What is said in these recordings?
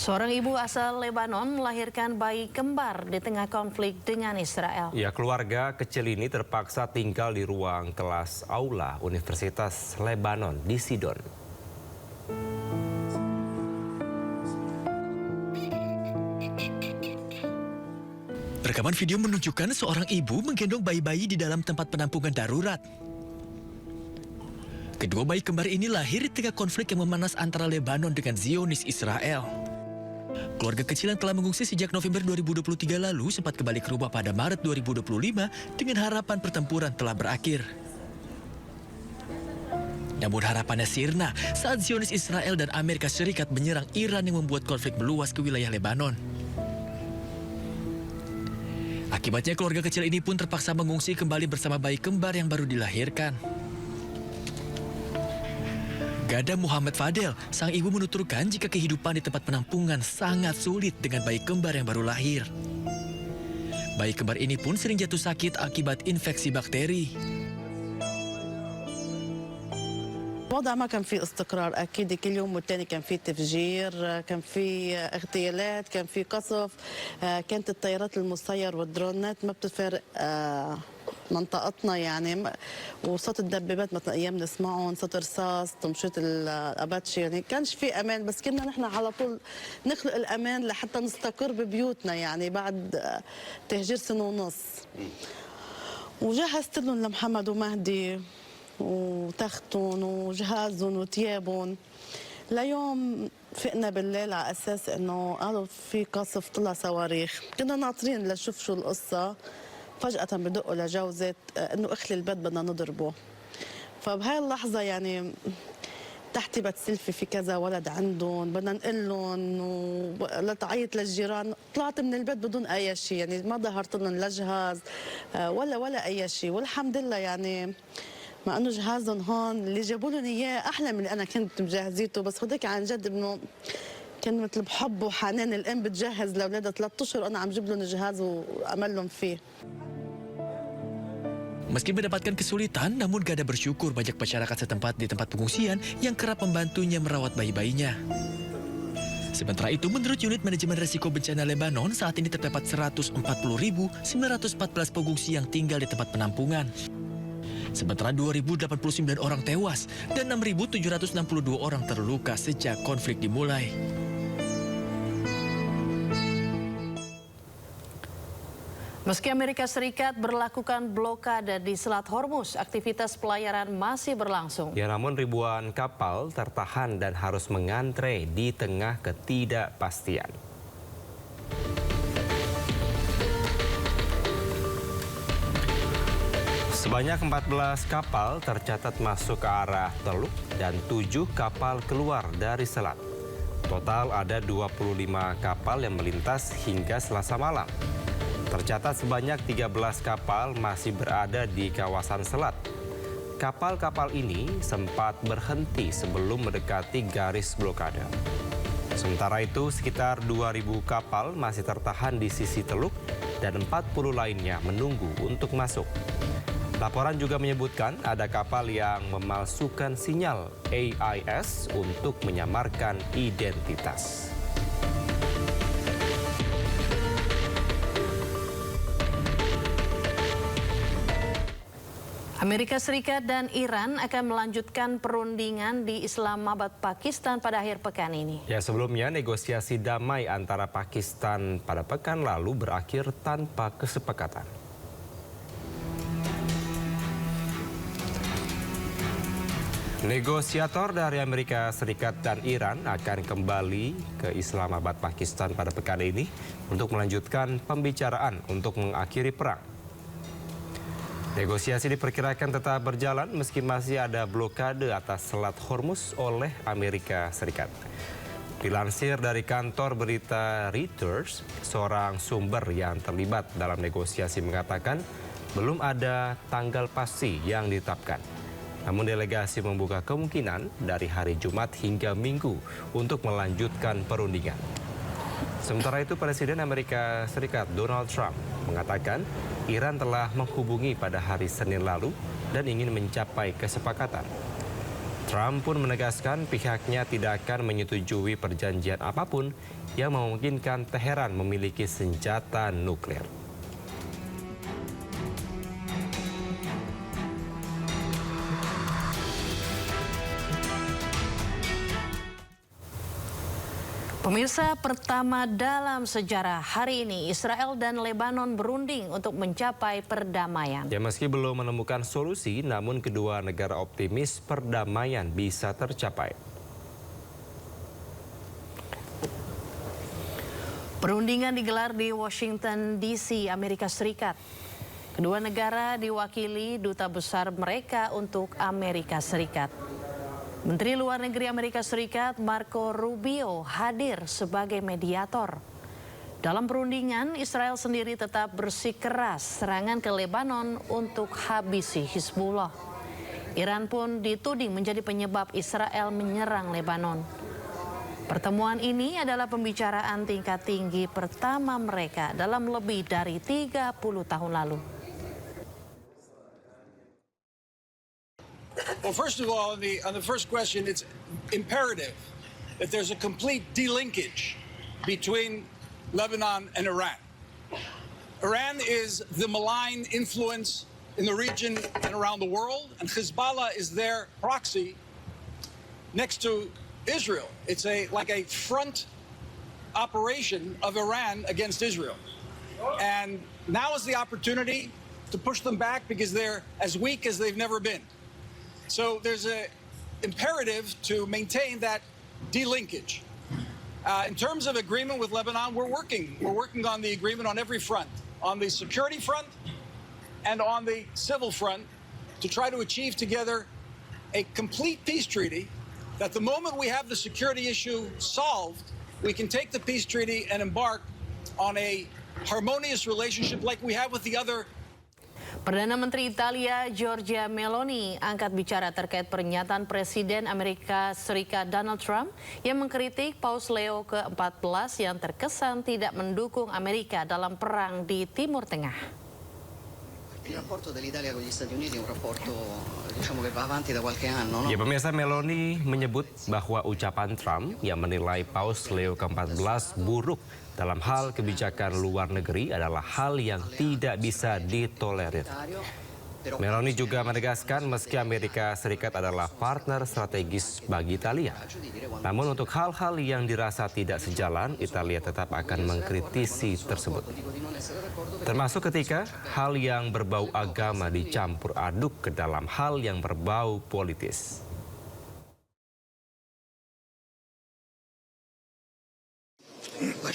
Seorang ibu asal Lebanon melahirkan bayi kembar di tengah konflik dengan Israel. Ya, keluarga kecil ini terpaksa tinggal di ruang kelas aula Universitas Lebanon di Sidon. Rekaman video menunjukkan seorang ibu menggendong bayi-bayi di dalam tempat penampungan darurat. Kedua bayi kembar ini lahir di tengah konflik yang memanas antara Lebanon dengan Zionis Israel. Keluarga kecil yang telah mengungsi sejak November 2023 lalu sempat kembali ke rumah pada Maret 2025 dengan harapan pertempuran telah berakhir. Namun harapannya sirna saat Zionis Israel dan Amerika Serikat menyerang Iran yang membuat konflik meluas ke wilayah Lebanon. Akibatnya keluarga kecil ini pun terpaksa mengungsi kembali bersama bayi kembar yang baru dilahirkan. Gada Muhammad Fadel, sang ibu menuturkan jika kehidupan di tempat penampungan sangat sulit dengan bayi kembar yang baru lahir. Bayi kembar ini pun sering jatuh sakit akibat infeksi bakteri. الوضع ما كان في استقرار أكيد كل يوم والتاني كان في تفجير كان في اغتيالات كان في قصف كانت الطيارات المسير والدرونات ما بتفارق منطقتنا يعني وصوت الدبابات مثل أيام نسمعهم صوت رصاص تمشيط الأباتشي يعني كانش في أمان بس كنا نحن على طول نخلق الأمان لحتى نستقر ببيوتنا يعني بعد تهجير سنة ونص وجهزت لهم لمحمد ومهدي وتختهم وجهازهم وثيابهم ليوم فقنا بالليل على اساس انه قالوا في قصف طلع صواريخ كنا ناطرين لنشوف شو القصه فجاه بدقوا لجوزة انه اخلي البيت بدنا نضربه فبهاي اللحظه يعني تحتي بتسلفي في كذا ولد عندهم بدنا نقول لهم ولا تعيط للجيران طلعت من البيت بدون اي شيء يعني ما ظهرت لهم لا جهاز ولا اي شيء والحمد لله يعني مع انه جهازهم هون اللي جابوا لهم اياه احلى من اللي انا كنت مجهزيته بس هداك عن جد انه كان مثل بحب وحنان الام بتجهز لاولادها 3 اشهر وانا عم جيب لهم الجهاز وامل لهم فيه. Meski mendapatkan kesulitan, namun Gada bersyukur banyak masyarakat setempat di tempat pengungsian yang kerap membantunya merawat bayi-bayinya. Sementara itu, menurut unit manajemen risiko bencana Lebanon, saat ini terdapat 140.914 pengungsi yang tinggal di tempat penampungan. Sementara 2.089 orang tewas dan 6.762 orang terluka sejak konflik dimulai. Meski Amerika Serikat berlakukan blokade di Selat Hormuz, aktivitas pelayaran masih berlangsung. Ya, namun ribuan kapal tertahan dan harus mengantre di tengah ketidakpastian. Sebanyak 14 kapal tercatat masuk ke arah Teluk dan 7 kapal keluar dari selat. Total ada 25 kapal yang melintas hingga Selasa malam. Tercatat sebanyak 13 kapal masih berada di kawasan selat. Kapal-kapal ini sempat berhenti sebelum mendekati garis blokade. Sementara itu, sekitar 2.000 kapal masih tertahan di sisi Teluk dan 40 lainnya menunggu untuk masuk. Laporan juga menyebutkan ada kapal yang memalsukan sinyal AIS untuk menyamarkan identitas. Amerika Serikat dan Iran akan melanjutkan perundingan di Islamabad, Pakistan pada akhir pekan ini. Ya, sebelumnya negosiasi damai antara Pakistan pada pekan lalu berakhir tanpa kesepakatan. Negosiator dari Amerika Serikat dan Iran akan kembali ke Islamabad, Pakistan pada pekan ini untuk melanjutkan pembicaraan untuk mengakhiri perang. Negosiasi diperkirakan tetap berjalan meski masih ada blokade atas Selat Hormuz oleh Amerika Serikat. Dilansir dari kantor berita Reuters, seorang sumber yang terlibat dalam negosiasi mengatakan belum ada tanggal pasti yang ditetapkan. Namun delegasi membuka kemungkinan dari hari Jumat hingga Minggu untuk melanjutkan perundingan. Sementara itu, Presiden Amerika Serikat Donald Trump mengatakan Iran telah menghubungi pada hari Senin lalu dan ingin mencapai kesepakatan. Trump pun menegaskan pihaknya tidak akan menyetujui perjanjian apapun yang memungkinkan Teheran memiliki senjata nuklir. Pemirsa, pertama dalam sejarah hari ini Israel dan Lebanon berunding untuk mencapai perdamaian. Ya, meski belum menemukan solusi, namun kedua negara optimis perdamaian bisa tercapai. Perundingan digelar di Washington DC, Amerika Serikat. Kedua negara diwakili duta besar mereka untuk Amerika Serikat. Menteri Luar Negeri Amerika Serikat Marco Rubio hadir sebagai mediator. Dalam perundingan, Israel sendiri tetap bersikeras serangan ke Lebanon untuk habisi Hizbullah. Iran pun dituding menjadi penyebab Israel menyerang Lebanon. Pertemuan ini adalah pembicaraan tingkat tinggi pertama mereka dalam lebih dari 30 tahun lalu. Well, first of all, on the first question, it's imperative that there's a complete delinkage between Lebanon and Iran. Iran is the malign influence in the region and around the world, and Hezbollah is their proxy next to Israel. It's like a front operation of Iran against Israel. And now is the opportunity to push them back because they're as weak as they've never been. So there's an imperative to maintain that delinkage. In terms of agreement with Lebanon, we're working on the agreement on every front, on the security front and on the civil front, to try to achieve together a complete peace treaty that the moment we have the security issue solved, we can take the peace treaty and embark on a harmonious relationship like we have with the other. Perdana Menteri Italia Giorgia Meloni angkat bicara terkait pernyataan Presiden Amerika Serikat Donald Trump yang mengkritik Paus Leo ke-14 yang terkesan tidak mendukung Amerika dalam perang di Timur Tengah. Il rapporto dell'Italia con gli Stati Uniti è un rapporto, diciamo, che va avanti da qualche anno, no? Ya, pemirsa, Meloni menyebut bahwa ucapan Trump yang menilai Paus Leo ke-14 buruk dalam hal kebijakan luar negeri adalah hal yang tidak bisa ditolerir. Meloni juga menegaskan meski Amerika Serikat adalah partner strategis bagi Italia, namun untuk hal-hal yang dirasa tidak sejalan, Italia tetap akan mengkritisi tersebut. Termasuk ketika hal yang berbau agama dicampur aduk ke dalam hal yang berbau politis.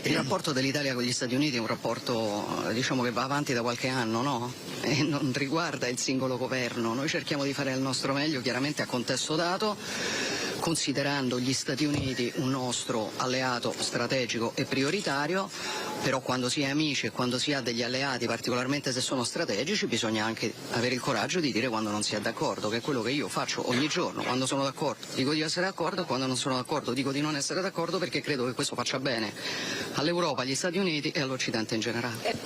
Il rapporto dell'Italia con gli Stati Uniti è un rapporto, diciamo, che va avanti da qualche anno, no? E non riguarda il singolo governo. Noi cerchiamo di fare il nostro meglio, chiaramente a contesto dato, considerando gli Stati Uniti un nostro alleato strategico e prioritario, però quando si è amici e quando si ha degli alleati, particolarmente se sono strategici, bisogna anche avere il coraggio di dire quando non si è d'accordo, che è quello che io faccio ogni giorno. Quando sono d'accordo dico di essere d'accordo, quando non sono d'accordo dico di non essere d'accordo, perché credo che questo faccia bene all'Europa, agli Stati Uniti e all'Occidente in generale.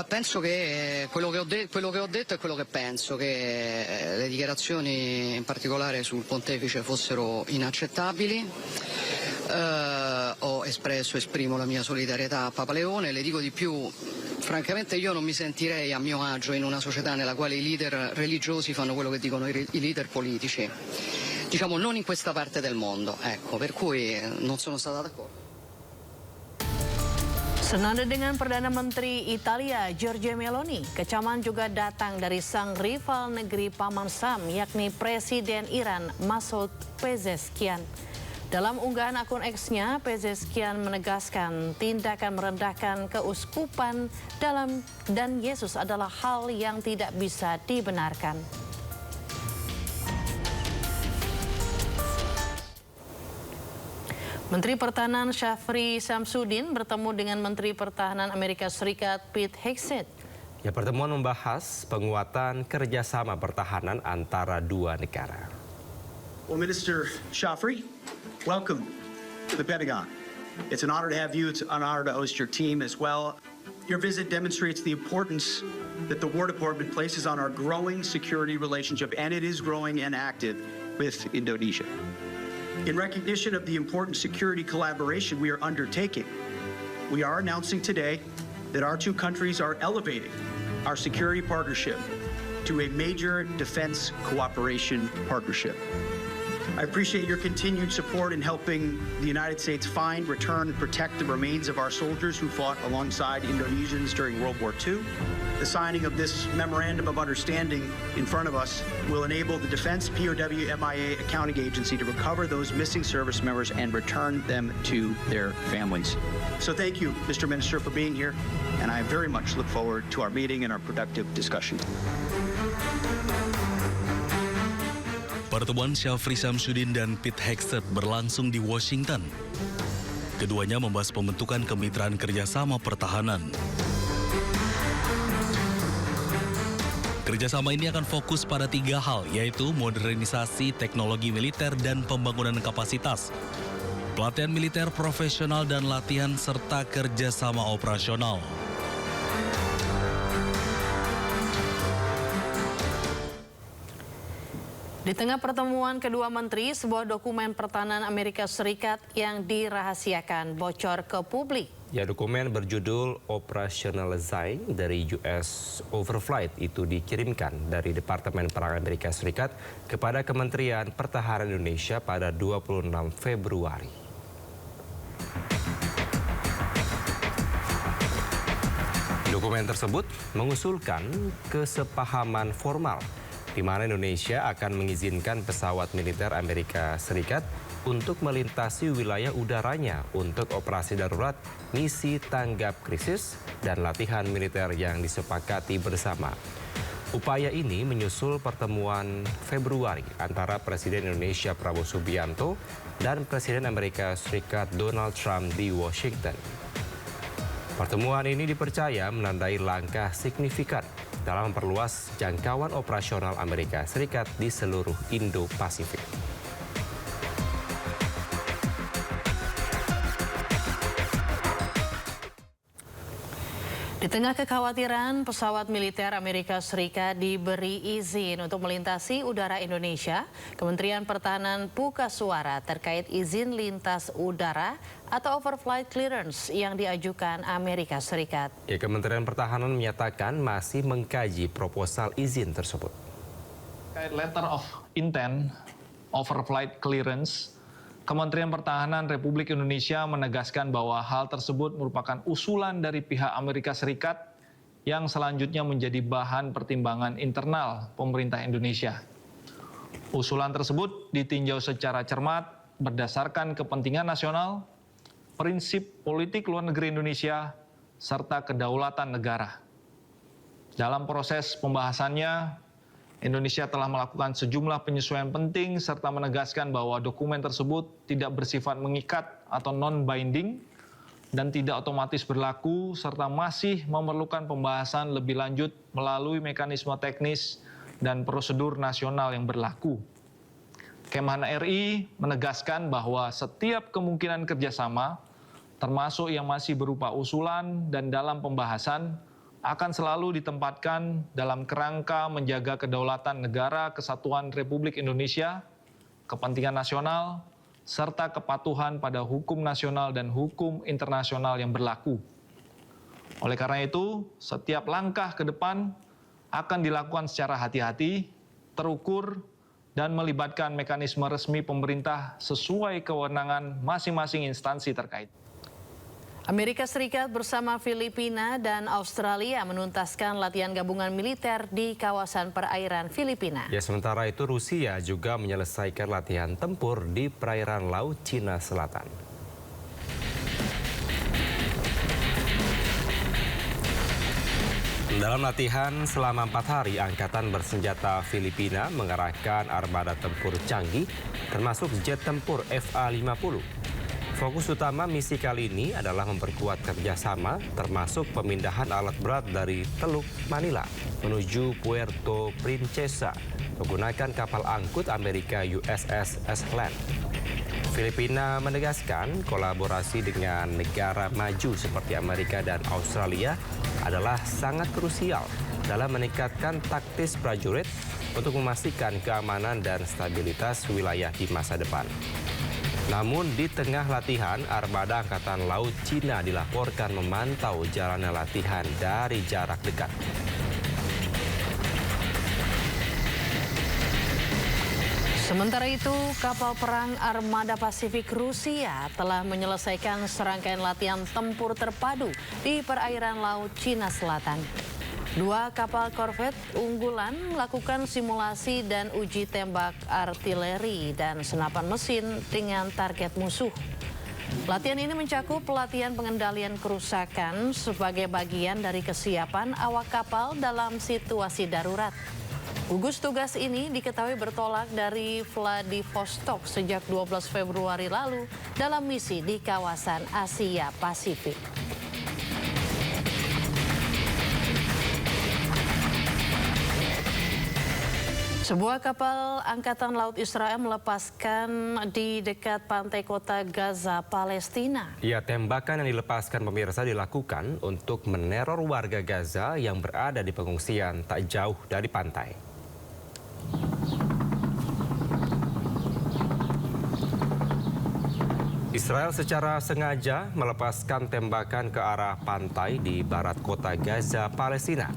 Penso che quello che ho detto è quello che penso, che le dichiarazioni in particolare sul pontefice fossero inaccettabili. Esprimo la mia solidarietà a Papa Leone. Le dico di più, francamente io non mi sentirei a mio agio in una società nella quale i leader religiosi fanno quello che dicono i leader politici, diciamo non in questa parte del mondo, ecco, per cui non sono stata d'accordo. Senada dengan Perdana Menteri Italia Giorgia Meloni, kecaman juga datang dari sang rival negeri Paman Sam, yakni Presiden Iran Masoud Pezeshkian. Dalam unggahan akun X-nya, Pezeshkian menegaskan tindakan merendahkan keuskupan dan Yesus adalah hal yang tidak bisa dibenarkan. Menteri Pertahanan Syafri Samsudin bertemu dengan Menteri Pertahanan Amerika Serikat Pete Hegseth. Ya, pertemuan membahas penguatan kerjasama pertahanan antara dua negara. Well, Minister Syafri, welcome to the Pentagon. It's an honor to have you. It's an honor to host your team as well. Your visit demonstrates the importance that the War Department places on our growing security relationship, and it is growing and active with Indonesia. In recognition of the important security collaboration we are undertaking, we are announcing today that our two countries are elevating our security partnership to a major defense cooperation partnership. I appreciate your continued support in helping the United States find, return, and protect the remains of our soldiers who fought alongside Indonesians during World War II. The signing of this Memorandum of Understanding in front of us will enable the Defense POW MIA Accounting Agency to recover those missing service members and return them to their families. So thank you, Mr. Minister, for being here, and I very much look forward to our meeting and our productive discussion. Pertemuan Syafri Samsudin dan Pete Hegseth berlangsung di Washington. Keduanya membahas pembentukan kemitraan kerjasama pertahanan. Kerjasama ini akan fokus pada 3 hal, yaitu modernisasi teknologi militer dan pembangunan kapasitas, pelatihan militer profesional dan latihan, serta kerjasama operasional. Di tengah pertemuan kedua menteri, sebuah dokumen pertahanan Amerika Serikat yang dirahasiakan bocor ke publik. Ya, dokumen berjudul Operational Design dari US Overflight itu dikirimkan dari Departemen Perang Amerika Serikat kepada Kementerian Pertahanan Indonesia pada 26 Februari. Dokumen tersebut mengusulkan kesepahaman formal di mana Indonesia akan mengizinkan pesawat militer Amerika Serikat untuk melintasi wilayah udaranya untuk operasi darurat, misi tanggap krisis, dan latihan militer yang disepakati bersama. Upaya ini menyusul pertemuan Februari antara Presiden Indonesia Prabowo Subianto dan Presiden Amerika Serikat Donald Trump di Washington. Pertemuan ini dipercaya menandai langkah signifikan dalam memperluas jangkauan operasional Amerika Serikat di seluruh Indo-Pasifik. Di tengah kekhawatiran pesawat militer Amerika Serikat diberi izin untuk melintasi udara Indonesia, Kementerian Pertahanan buka suara terkait izin lintas udara atau overflight clearance yang diajukan Amerika Serikat. Ya, Kementerian Pertahanan menyatakan masih mengkaji proposal izin tersebut. Letter of intent overflight clearance, Kementerian Pertahanan Republik Indonesia menegaskan bahwa hal tersebut merupakan usulan dari pihak Amerika Serikat yang selanjutnya menjadi bahan pertimbangan internal pemerintah Indonesia. Usulan tersebut ditinjau secara cermat berdasarkan kepentingan nasional, prinsip politik luar negeri Indonesia, serta kedaulatan negara. Dalam proses pembahasannya, Indonesia telah melakukan sejumlah penyesuaian penting serta menegaskan bahwa dokumen tersebut tidak bersifat mengikat atau non-binding dan tidak otomatis berlaku serta masih memerlukan pembahasan lebih lanjut melalui mekanisme teknis dan prosedur nasional yang berlaku. Kemhan RI menegaskan bahwa setiap kemungkinan kerjasama, termasuk yang masih berupa usulan dan dalam pembahasan, akan selalu ditempatkan dalam kerangka menjaga kedaulatan negara kesatuan Republik Indonesia, kepentingan nasional, serta kepatuhan pada hukum nasional dan hukum internasional yang berlaku. Oleh karena itu, setiap langkah ke depan akan dilakukan secara hati-hati, terukur, dan melibatkan mekanisme resmi pemerintah sesuai kewenangan masing-masing instansi terkait. Amerika Serikat bersama Filipina dan Australia menuntaskan latihan gabungan militer di kawasan perairan Filipina. Ya, sementara itu Rusia juga menyelesaikan latihan tempur di perairan Laut Cina Selatan. Dalam latihan selama 4 hari, Angkatan Bersenjata Filipina mengerahkan armada tempur canggih, termasuk jet tempur FA-50. Fokus utama misi kali ini adalah memperkuat kerjasama, termasuk pemindahan alat berat dari Teluk Manila menuju Puerto Princesa menggunakan kapal angkut Amerika USS Ashland. Filipina menegaskan kolaborasi dengan negara maju seperti Amerika dan Australia adalah sangat krusial dalam meningkatkan taktis prajurit untuk memastikan keamanan dan stabilitas wilayah di masa depan. Namun di tengah latihan, armada Angkatan Laut Cina dilaporkan memantau jalannya latihan dari jarak dekat. Sementara itu, kapal perang Armada Pasifik Rusia telah menyelesaikan serangkaian latihan tempur terpadu di perairan Laut Cina Selatan. 2 kapal korvet unggulan melakukan simulasi dan uji tembak artileri dan senapan mesin dengan target musuh. Latihan ini mencakup pelatihan pengendalian kerusakan sebagai bagian dari kesiapan awak kapal dalam situasi darurat. Gugus tugas ini diketahui bertolak dari Vladivostok sejak 12 Februari lalu dalam misi di kawasan Asia Pasifik. Sebuah kapal Angkatan Laut Israel melepaskan di dekat pantai kota Gaza, Palestina. Ya, tembakan yang dilepaskan pemirsa dilakukan untuk meneror warga Gaza yang berada di pengungsian tak jauh dari pantai. Israel secara sengaja melepaskan tembakan ke arah pantai di barat kota Gaza, Palestina.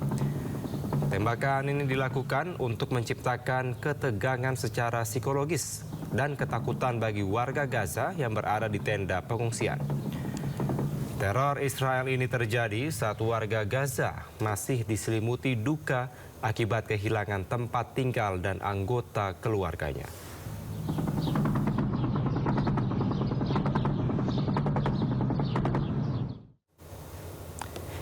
Tembakan ini dilakukan untuk menciptakan ketegangan secara psikologis dan ketakutan bagi warga Gaza yang berada di tenda pengungsian. Teror Israel ini terjadi saat warga Gaza masih diselimuti duka akibat kehilangan tempat tinggal dan anggota keluarganya.